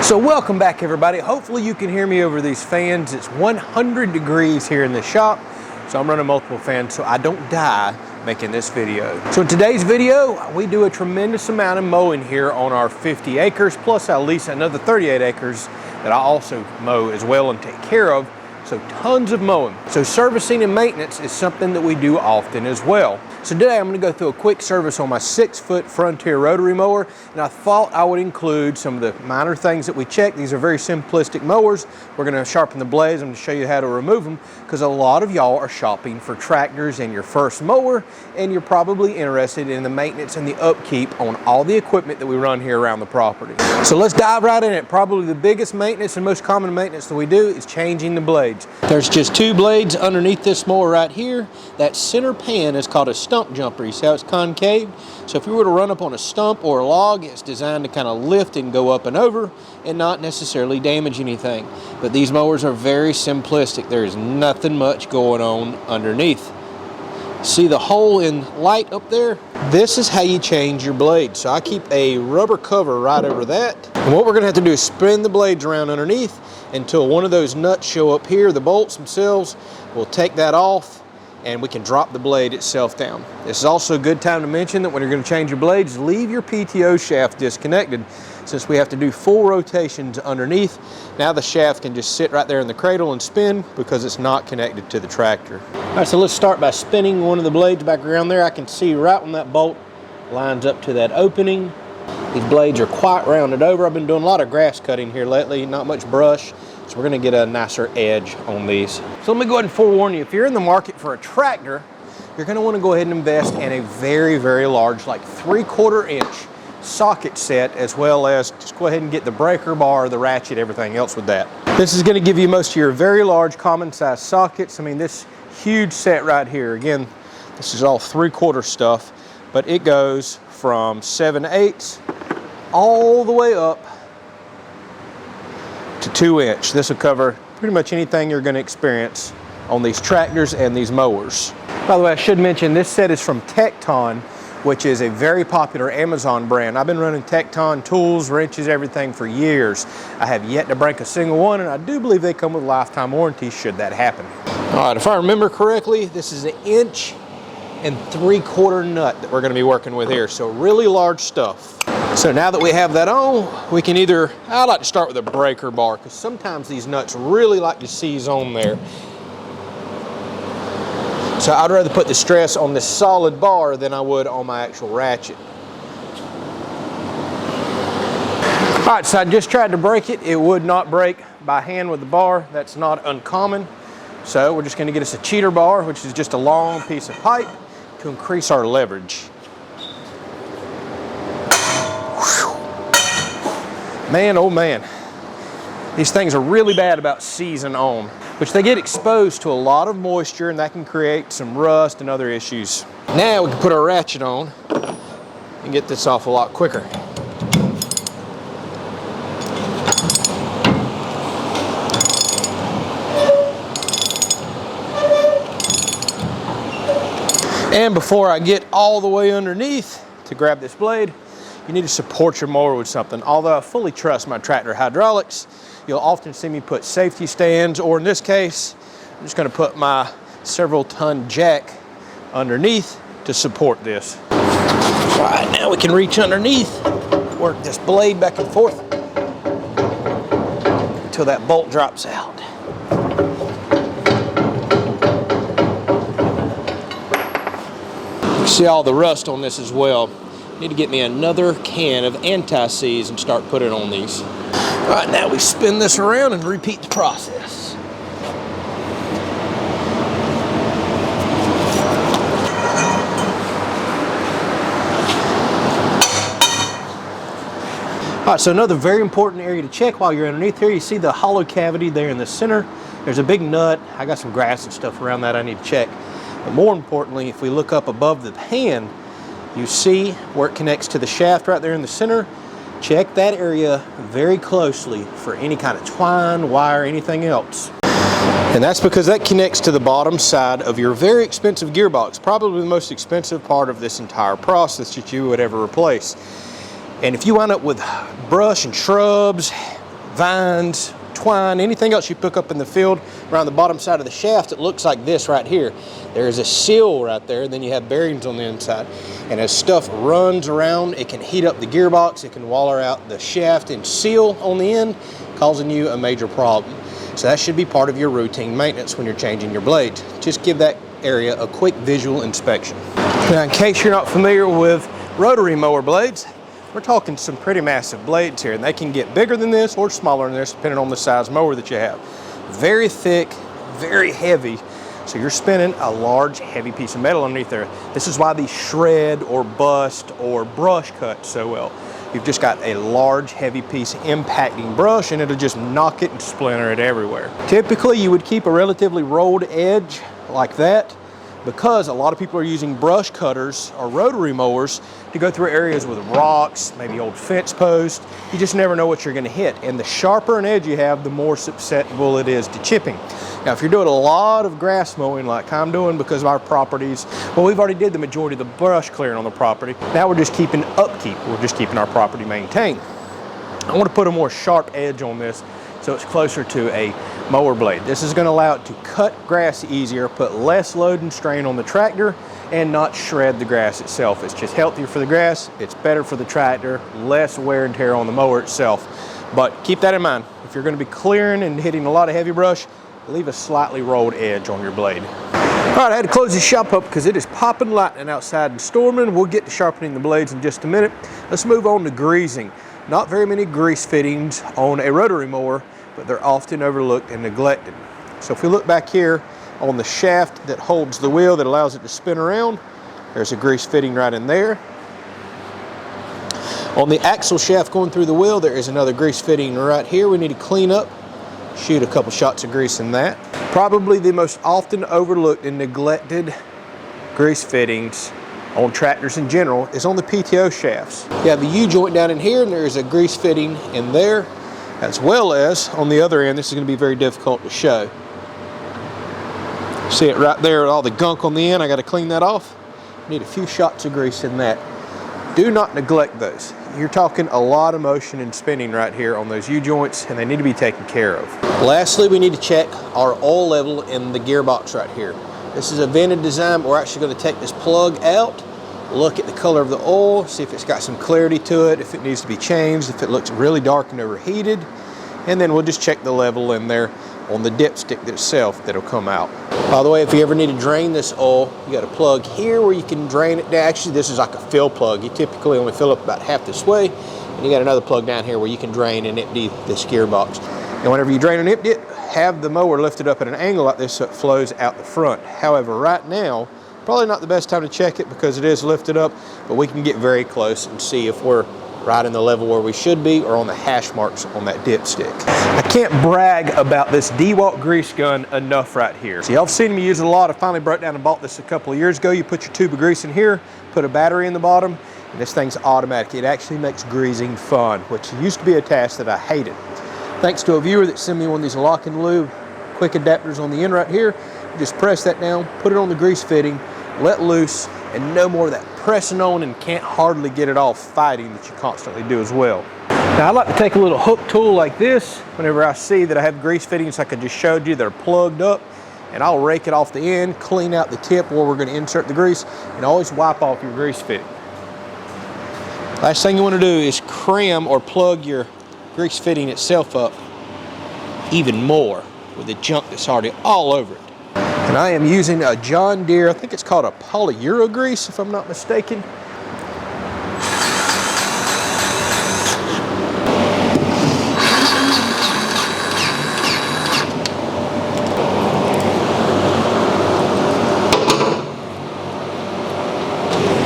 So welcome back, everybody. Hopefully you can hear me over these fans. It's 100 degrees here in the shop, so I'm running multiple fans so I don't die making this video. So in today's video, we do a tremendous amount of mowing here on our 50 acres, plus I lease another 38 acres that I also mow as well and take care of. So tons of mowing. So servicing and maintenance is something that we do often as well. So today I'm going to go through a quick service on my 6-foot Frontier Rotary mower, and I thought I would include some of the minor things that we check. These are very simplistic mowers. We're going to sharpen the blades. I'm going to show you how to remove them because a lot of y'all are shopping for tractors in your first mower, and you're probably interested in the maintenance and the upkeep on all the equipment that we run here around the property. So let's dive right in it. Probably the biggest maintenance and most common maintenance that we do is changing the blades. There's just 2 blades underneath this mower right here. That center pan is called a stump jumper. You see how it's concave? So if you were to run up on a stump or a log, it's designed to kind of lift and go up and over and not necessarily damage anything. But these mowers are very simplistic. There's nothing much going on underneath. See the hole in light up there? This is how you change your blade. So I keep a rubber cover right over that. And what we're gonna have to do is spin the blades around underneath until one of those nuts show up here, the bolts themselves. We'll take that off and we can drop the blade itself down. This is also a good time to mention that when you're gonna change your blades, leave your PTO shaft disconnected. Since we have to do full rotations underneath, now the shaft can just sit right there in the cradle and spin because it's not connected to the tractor. All right, so let's start by spinning one of the blades back around there. I can see right when that bolt lines up to that opening. These blades are quite rounded over. I've been doing a lot of grass cutting here lately, not much brush, so we're gonna get a nicer edge on these. So let me go ahead and forewarn you, if you're in the market for a tractor, you're gonna wanna go ahead and invest in a very, very large, like 3/4 inch socket set, as well as just go ahead and get the breaker bar, the ratchet, everything else with that. This is gonna give you most of your very large common size sockets. I mean, this huge set right here, again, this is all 3/4 stuff, but it goes from 7/8 all the way up to 2 inch. This will cover pretty much anything you're going to experience on these tractors and these mowers. By the way, I should mention this set is from Tecton, which is a very popular Amazon brand. I've been running Tecton tools, wrenches, everything for years. I have yet to break a single one, and I do believe they come with lifetime warranty should that happen. All right, if I remember correctly, this is 1 3/4 inch nut that we're going to be working with here, so really large stuff. So now that we have that on, we can either, I like to start with a breaker bar because sometimes these nuts really like to seize on there. So I'd rather put the stress on this solid bar than I would on my actual ratchet. All right, so I just tried to break it. It would not break by hand with the bar. That's not uncommon. So we're just going to get us a cheater bar, which is just a long piece of pipe to increase our leverage. Man, oh man, these things are really bad about seizing on, which they get exposed to a lot of moisture and that can create some rust and other issues. Now we can put our ratchet on and get this off a lot quicker. And before I get all the way underneath to grab this blade, you need to support your mower with something. Although I fully trust my tractor hydraulics, you'll often see me put safety stands, or in this case, I'm just gonna put my several ton jack underneath to support this. All right, now we can reach underneath, work this blade back and forth until that bolt drops out. You see all the rust on this as well. Need to get me another can of anti-seize and start putting on these. All right, now we spin this around and repeat the process. All right, so another very important area to check while you're underneath here, you see the hollow cavity there in the center. There's a big nut. I got some grass and stuff around that I need to check. But more importantly, if we look up above the pan, you see where it connects to the shaft right there in the center. Check that area very closely for any kind of twine, wire, anything else. And that's because that connects to the bottom side of your very expensive gearbox, probably the most expensive part of this entire process that you would ever replace. And if you wind up with brush and shrubs, vines, twine, anything else you pick up in the field around the bottom side of the shaft. It looks like this right here. There's a seal right there, and then you have bearings on the inside. And as stuff runs around, it can heat up the gearbox, it can waller out the shaft and seal on the end, causing you a major problem. So that should be part of your routine maintenance when you're changing your blades. Just give that area a quick visual inspection. Now, in case you're not familiar with rotary mower blades, we're talking some pretty massive blades here, and they can get bigger than this or smaller than this depending on the size mower that you have. Very thick, very heavy, so you're spinning a large heavy piece of metal underneath there. This is why these shred or bust or brush cut so well. You've just got a large heavy piece impacting brush, and it'll just knock it and splinter it everywhere. Typically you would keep a relatively rolled edge like that, because a lot of people are using brush cutters or rotary mowers to go through areas with rocks, maybe old fence posts. You just never know what you're going to hit. And the sharper an edge you have, the more susceptible it is to chipping. Now, if you're doing a lot of grass mowing like I'm doing because of our properties, well, we've already did the majority of the brush clearing on the property. Now we're just keeping upkeep. We're just keeping our property maintained. I want to put a more sharp edge on this so it's closer to a mower blade. This is going to allow it to cut grass easier, put less load and strain on the tractor, and not shred the grass itself. It's just healthier for the grass, it's better for the tractor, less wear and tear on the mower itself. But keep that in mind. If you're going to be clearing and hitting a lot of heavy brush, leave a slightly rolled edge on your blade. All right, I had to close this shop up because it is popping lightning outside and storming. We'll get to sharpening the blades in just a minute. Let's move on to greasing. Not very many grease fittings on a rotary mower, but they're often overlooked and neglected. So if we look back here on the shaft that holds the wheel that allows it to spin around, there's a grease fitting right in there. On the axle shaft going through the wheel, there is another grease fitting right here we need to clean up. Shoot a couple shots of grease in that. Probably the most often overlooked and neglected grease fittings on tractors in general is on the PTO shafts. You have the U-joint down in here, and there is a grease fitting in there, as well as on the other end. This is going to be very difficult to show. See it right there, all the gunk on the end. I got to clean that off. Need a few shots of grease in that. Do not neglect those. You're talking a lot of motion and spinning right here on those U-joints, and they need to be taken care of. Lastly, we need to check our oil level in the gearbox right here. This is a vented design, but we're actually going to take this plug out, look at the color of the oil, see if it's got some clarity to it, if it needs to be changed, if it looks really dark and overheated, and then we'll just check the level in there on the dipstick itself that'll come out. By the way, if you ever need to drain this oil, you got a plug here where you can drain it down. Actually, this is like a fill plug. You typically only fill up about half this way, and you got another plug down here where you can drain and empty this gearbox. And whenever you drain and empty it, have the mower lifted up at an angle like this so it flows out the front. However, right now, probably not the best time to check it because it is lifted up, but we can get very close and see if we're right in the level where we should be or on the hash marks on that dipstick. I can't brag about this DeWalt grease gun enough right here. See, y'all have seen me use it a lot. I finally broke down and bought this a couple of years ago. You put your tube of grease in here, put a battery in the bottom, and this thing's automatic. It actually makes greasing fun, which used to be a task that I hated. Thanks to a viewer that sent me one of these lock and lube quick adapters on the end right here. You just press that down, put it on the grease fitting, let loose, and no more of that pressing on and can't hardly get it off fighting that you constantly do as well. Now I like to take a little hook tool like this whenever I see that I have grease fittings like I just showed you that are plugged up, and I'll rake it off the end, clean out the tip where we're going to insert the grease, and always wipe off your grease fitting. Last thing you want to do is cram or plug your grease fitting itself up even more with the junk that's already all over it. And I am using a John Deere, I think it's called a polyuro grease if I'm not mistaken.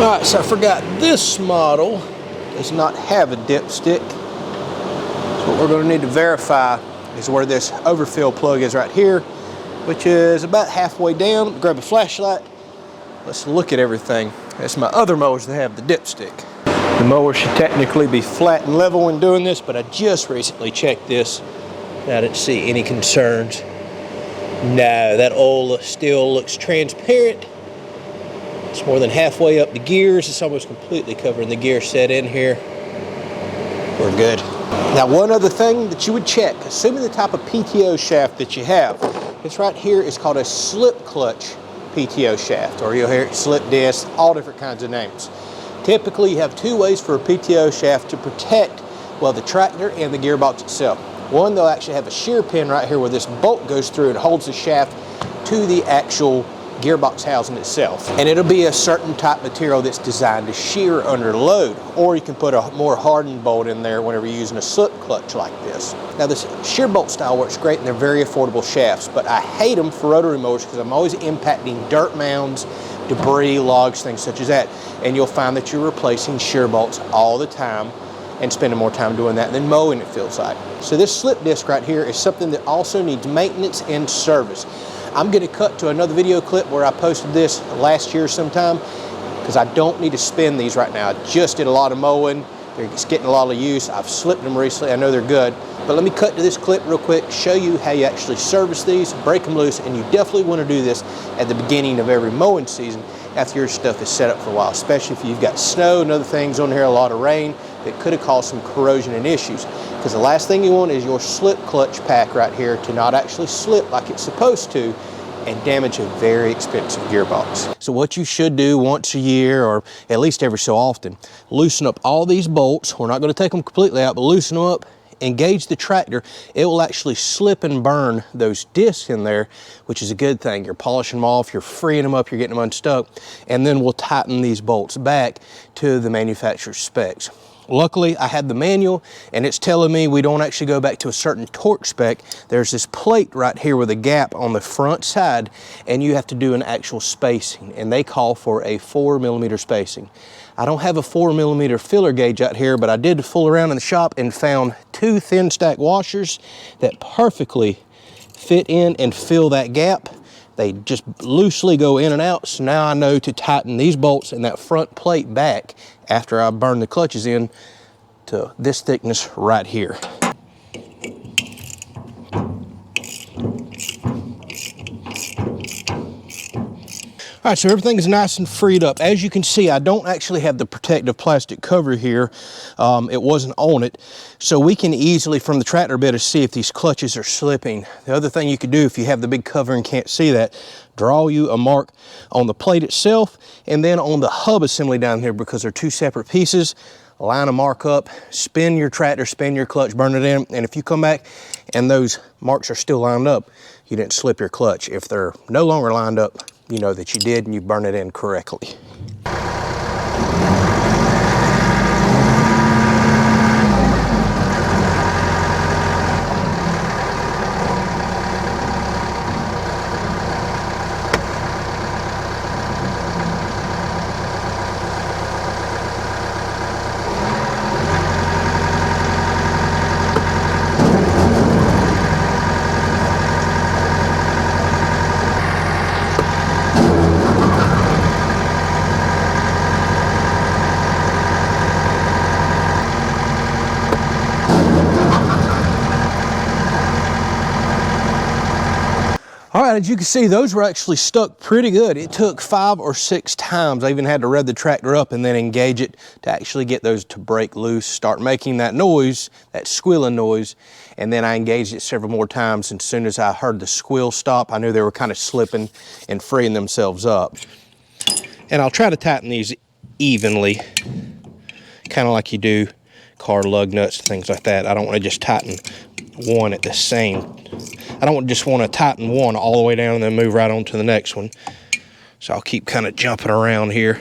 All right, so I forgot this model does not have a dipstick. So what we're going to need to verify is where this overfill plug is right here, which is about halfway down. Grab a flashlight. Let's look at everything. That's my other mowers that have the dipstick. The mower should technically be flat and level when doing this, but I just recently checked this. I didn't see any concerns. No, that oil still looks transparent. It's more than halfway up the gears. It's almost completely covering the gear set in here. We're good. Now, one other thing that you would check, assuming the type of PTO shaft that you have, this right here is called a slip clutch PTO shaft, or you'll hear it slip disc, all different kinds of names. Typically, you have two ways for a PTO shaft to protect, well, the tractor and the gearbox itself. One, they'll actually have a shear pin right here where this bolt goes through and holds the shaft to the actual gearbox housing itself. And it'll be a certain type material that's designed to shear under load, or you can put a more hardened bolt in there whenever you're using a slip clutch like this. Now, this shear bolt style works great and they're very affordable shafts, but I hate them for rotary mowers because I'm always impacting dirt mounds, debris, logs, things such as that. And you'll find that you're replacing shear bolts all the time and spending more time doing that than mowing, it feels like. So this slip disc right here is something that also needs maintenance and service. I'm going to cut to another video clip where I posted this last year sometime because I don't need to spin these right now. I just did a lot of mowing. They're just getting a lot of use. I've slipped them recently. I know they're good. But let me cut to this clip real quick, show you how you actually service these, break them loose, and you definitely want to do this at the beginning of every mowing season after your stuff is set up for a while, especially if you've got snow and other things on here, a lot of rain that could have caused some corrosion and issues. Because the last thing you want is your slip clutch pack right here to not actually slip like it's supposed to and damage a very expensive gearbox. So what you should do once a year, or at least every so often, loosen up all these bolts. We're not going to take them completely out, but loosen them up, engage the tractor. It will actually slip and burn those discs in there, which is a good thing. You're polishing them off, you're freeing them up, you're getting them unstuck, and then we'll tighten these bolts back to the manufacturer's specs. Luckily, I had the manual, and it's telling me we don't actually go back to a certain torque spec. There's this plate right here with a gap on the front side, and you have to do an actual spacing, and they call for a 4mm spacing. I don't have a 4mm filler gauge out here, but I did fool around in the shop and found two thin stack washers that perfectly fit in and fill that gap. They just loosely go in and out, so now I know to tighten these bolts and that front plate back after I burn the clutches in to this thickness right here. All right, so everything is nice and freed up. As you can see, I don't actually have the protective plastic cover here. It wasn't on it. So we can easily, from the tractor bed, see if these clutches are slipping. The other thing you could do if you have the big cover and can't see that, draw you a mark on the plate itself and then on the hub assembly down here, because they're two separate pieces. Line a mark up, spin your tractor, spin your clutch, burn it in, and if you come back and those marks are still lined up, you didn't slip your clutch. If they're no longer lined up, you know that you did and you burn it in correctly. All right, as you can see, those were actually stuck pretty good. It took 5 or 6 times. I even had to rev the tractor up and then engage it to actually get those to break loose, start making that noise, that squealing noise. And then I engaged it several more times. And as soon as I heard the squeal stop, I knew they were kind of slipping and freeing themselves up. And I'll try to tighten these evenly, kind of like you do car lug nuts, things like that. I don't want to just tighten one at the same. I don't just want to tighten one all the way down and then move right on to the next one. So I'll keep kind of jumping around here.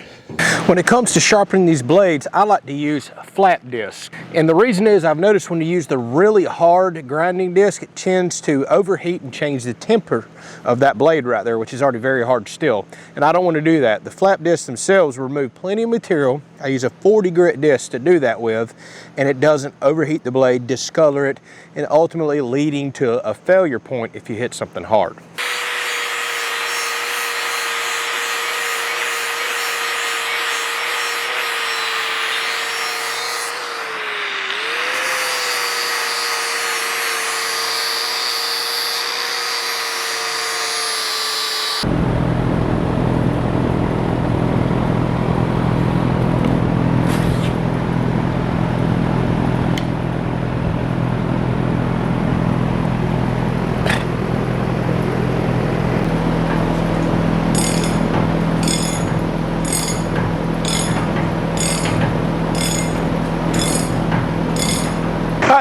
When it comes to sharpening these blades, I like to use a flat disc. And the reason is I've noticed when you use the really hard grinding disc, it tends to overheat and change the temper of that blade right there, which is already very hard still. And I don't want to do that. The flat discs themselves remove plenty of material. I use a 40 grit disc to do that with, and it doesn't overheat the blade, discolor it, and ultimately leading to a failure point if you hit something hard.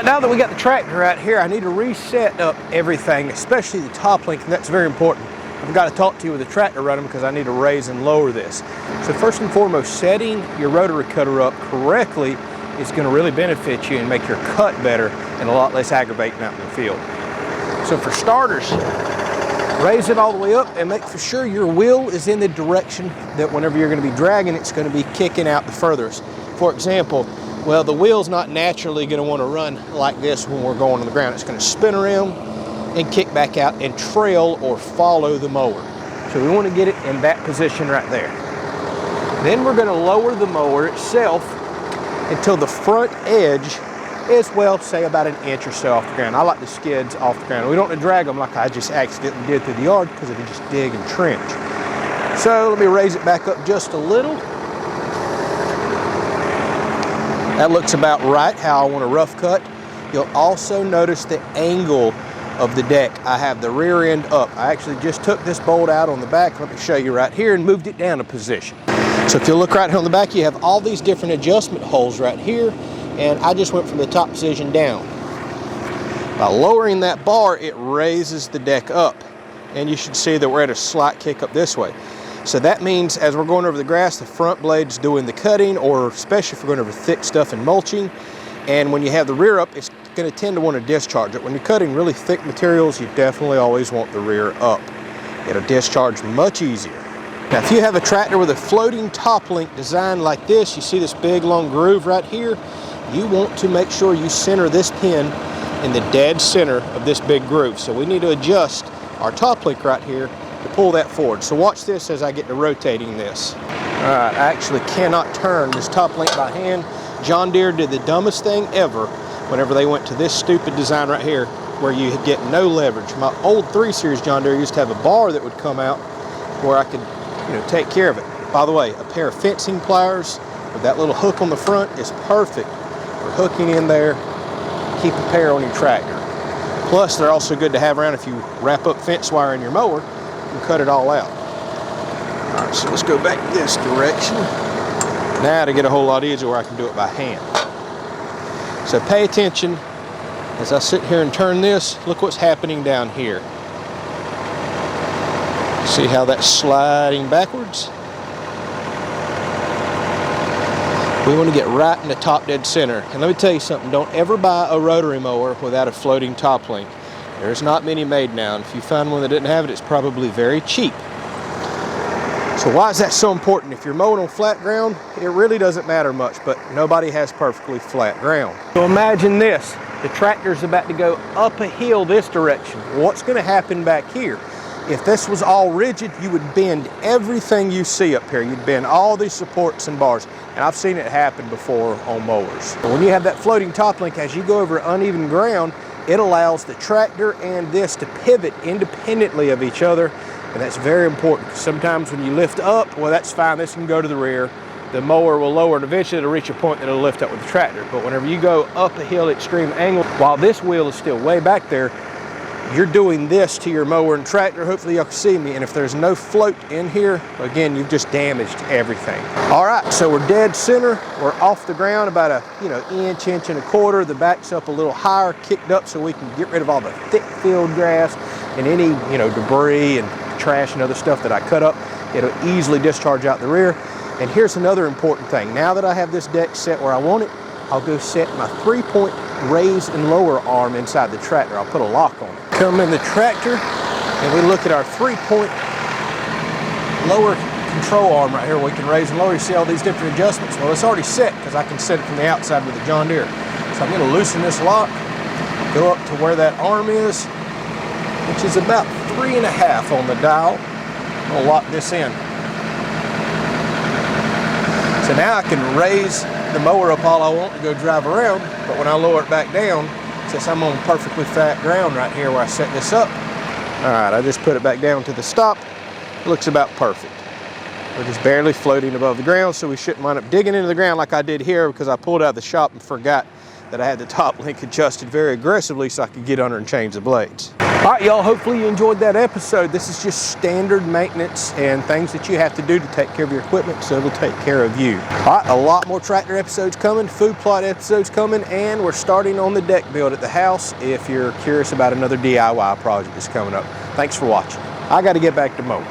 now that we got the tractor out here, I need to reset up everything, especially the top link, and that's very important. I've got to talk to you with the tractor running because I need to raise and lower this. So first and foremost, setting your rotary cutter up correctly is going to really benefit you and make your cut better and a lot less aggravating out in the field. So for starters, raise it all the way up and make for sure your wheel is in the direction that whenever you're going to be dragging, it's going to be kicking out the furthest. For example, well, the wheel's not naturally going to want to run like this when we're going on the ground. It's going to spin around and kick back out and trail or follow the mower. So we want to get it in that position right there. Then we're going to lower the mower itself until the front edge is, well, say about 1 inch or so off the ground. I like the skids off the ground. We don't want to drag them like I just accidentally did through the yard because it'll just dig and trench. So let me raise it back up just a little. That looks about right how I want a rough cut. You'll also notice the angle of the deck. I have the rear end up. I actually just took this bolt out on the back, let me show you right here, and moved it down a position. So if you look right here on the back, you have all these different adjustment holes right here, and I just went from the top position down. By lowering that bar, it raises the deck up, and you should see that we're at a slight kick up this way. So that means as we're going over the grass, the front blade's doing the cutting, or especially if we're going over thick stuff and mulching. And when you have the rear up, it's going to tend to want to discharge it. When you're cutting really thick materials, you definitely always want the rear up. It'll discharge much easier. Now, if you have a tractor with a floating top link designed like this, you see this big long groove right here, you want to make sure you center this pin in the dead center of this big groove. So we need to adjust our top link right here to pull that forward. So watch this as I get to rotating this. All right, I actually cannot turn this top link by hand. John Deere did the dumbest thing ever whenever they went to this stupid design right here where you get no leverage. My old 3 Series John Deere used to have a bar that would come out where I could, take care of it. By the way, a pair of fencing pliers with that little hook on the front is perfect for hooking in there, keep a pair on your tractor. Plus, they're also good to have around if you wrap up fence wire in your mower and cut it all out. All right, so let's go back this direction. Now to get a whole lot easier where I can do it by hand. So pay attention as I sit here and turn this. Look what's happening down here. See how that's sliding backwards? We want to get right in the top dead center. And let me tell you something, don't ever buy a rotary mower without a floating top link. There's not many made now, and if you find one that didn't have it, it's probably very cheap. So why is that so important? If you're mowing on flat ground, it really doesn't matter much, but nobody has perfectly flat ground. So imagine this, the tractor's about to go up a hill this direction. What's going to happen back here? If this was all rigid, you would bend everything you see up here. You'd bend all these supports and bars, and I've seen it happen before on mowers. But when you have that floating top link, as you go over uneven ground, it allows the tractor and this to pivot independently of each other. And that's very important. Sometimes when you lift up, well, that's fine. This can go to the rear. The mower will lower and eventually it'll reach a point that it'll lift up with the tractor. But whenever you go up a hill extreme angle, while this wheel is still way back there, you're doing this to your mower and tractor. Hopefully y'all can see me. And if there's no float in here, again, you've just damaged everything. All right, so we're dead center. We're off the ground about a inch, inch and a quarter. The back's up a little higher, kicked up so we can get rid of all the thick field grass and any debris and trash and other stuff that I cut up. It'll easily discharge out the rear. And here's another important thing. Now that I have this deck set where I want it, I'll go set my 3-point raise and lower arm inside the tractor. I'll put a lock on it. Come in the tractor and we look at our 3-point lower control arm right here. We can raise and lower. You see all these different adjustments. Well, it's already set because I can set it from the outside with the John Deere. So I'm going to loosen this lock, go up to where that arm is, which is about 3.5 on the dial. I'll lock this in. So now I can raise the mower up all I want to go drive around, but when I lower it back down, since I'm on perfectly flat ground right here where I set this up, all right, I just put it back down to the stop. It looks about perfect. We're just barely floating above the ground, so we shouldn't wind up digging into the ground like I did here because I pulled out of the shop and forgot that I had the top link adjusted very aggressively so I could get under and change the blades. All right, y'all, hopefully you enjoyed that episode. This is just standard maintenance and things that you have to do to take care of your equipment so it'll take care of you. All right, a lot more tractor episodes coming, food plot episodes coming, and we're starting on the deck build at the house if you're curious about another DIY project that's coming up. Thanks for watching. I got to get back to mowing.